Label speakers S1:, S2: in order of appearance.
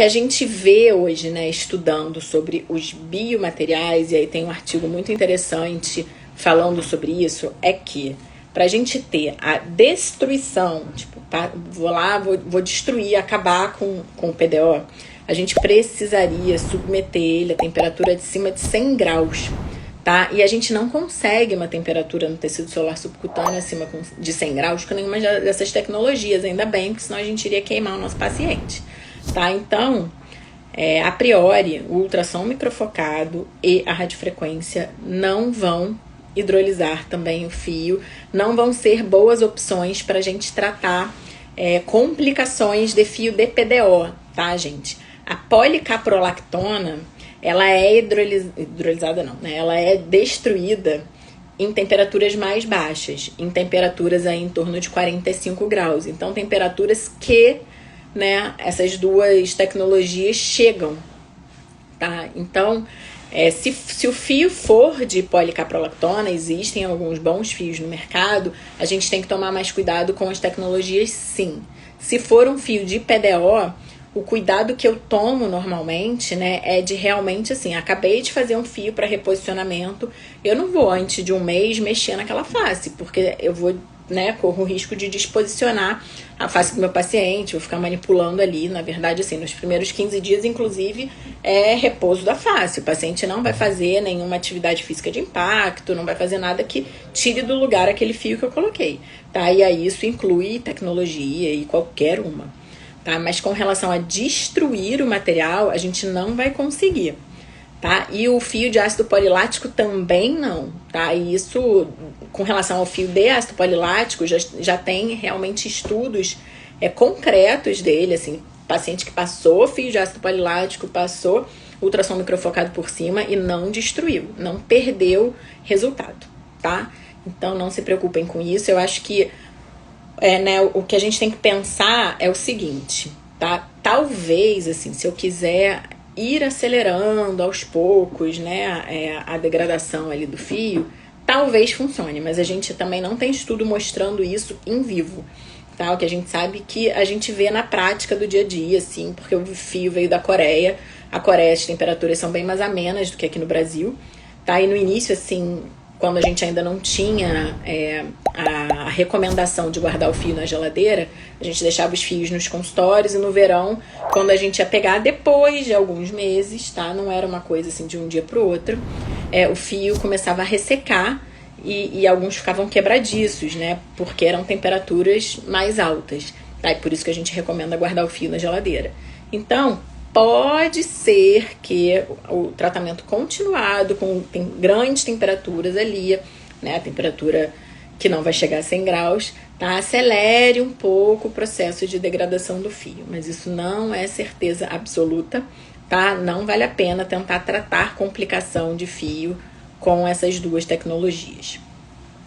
S1: que a gente vê hoje, né, estudando sobre os biomateriais, e aí tem um artigo muito interessante falando sobre isso, é que para a gente ter a destruição, tipo, vou destruir, acabar com o PDO, a gente precisaria submeter ele a temperatura de cima de 100 graus, tá? E a gente não consegue uma temperatura no tecido solar subcutâneo acima de 100 graus com nenhuma dessas tecnologias, ainda bem, porque senão a gente iria queimar o nosso paciente, tá? Então, a priori, o ultrassom microfocado e a radiofrequência não vão hidrolisar também o fio, não vão ser boas opções para a gente tratar complicações de fio de PDO, tá, gente? A policaprolactona, ela é hidrolisada não, né? Ela é destruída em temperaturas mais baixas, em temperaturas aí em torno de 45 graus. Então, temperaturas que, né, essas duas tecnologias chegam, tá? Então, se o fio for de policaprolactona, existem alguns bons fios no mercado, a gente tem que tomar mais cuidado com as tecnologias, sim. Se for um fio de PDO, o cuidado que eu tomo normalmente, né, é de realmente assim, acabei de fazer um fio para reposicionamento, eu não vou antes de um mês mexer naquela face, porque eu vou, né, corro o risco de disposicionar a face do meu paciente, vou ficar manipulando ali, na verdade, assim, nos primeiros 15 dias, inclusive, é repouso da face, o paciente não vai fazer nenhuma atividade física de impacto, não vai fazer nada que tire do lugar aquele fio que eu coloquei, tá? E aí isso inclui tecnologia e qualquer uma. Tá? Mas com relação a destruir o material, a gente não vai conseguir, tá? E o fio de ácido polilático também não, tá? E isso, com relação ao fio de ácido polilático, já tem realmente estudos concretos dele, assim, paciente que passou fio de ácido polilático, passou ultrassom microfocado por cima e não destruiu, não perdeu resultado, tá? Então não se preocupem com isso, eu acho que né, o que a gente tem que pensar é o seguinte, tá? Talvez, assim, se eu quiser ir acelerando aos poucos, né, a degradação ali do fio, talvez funcione, mas a gente também não tem estudo mostrando isso em vivo, tá? O que a gente sabe que a gente vê na prática do dia a dia, assim, porque o fio veio da Coreia, a Coreia as temperaturas são bem mais amenas do que aqui no Brasil, tá? E no início, assim, quando a gente ainda não tinha a recomendação de guardar o fio na geladeira, a gente deixava os fios nos consultórios e no verão, quando a gente ia pegar depois de alguns meses, tá? Não era uma coisa assim de um dia pro outro, o fio começava a ressecar e alguns ficavam quebradiços, né? Porque eram temperaturas mais altas, tá? E por isso que a gente recomenda guardar o fio na geladeira. Então, pode ser que o tratamento continuado com grandes temperaturas ali, né, a temperatura que não vai chegar a 100 graus, tá, acelere um pouco o processo de degradação do fio, mas isso não é certeza absoluta, tá? Não vale a pena tentar tratar complicação de fio com essas duas tecnologias.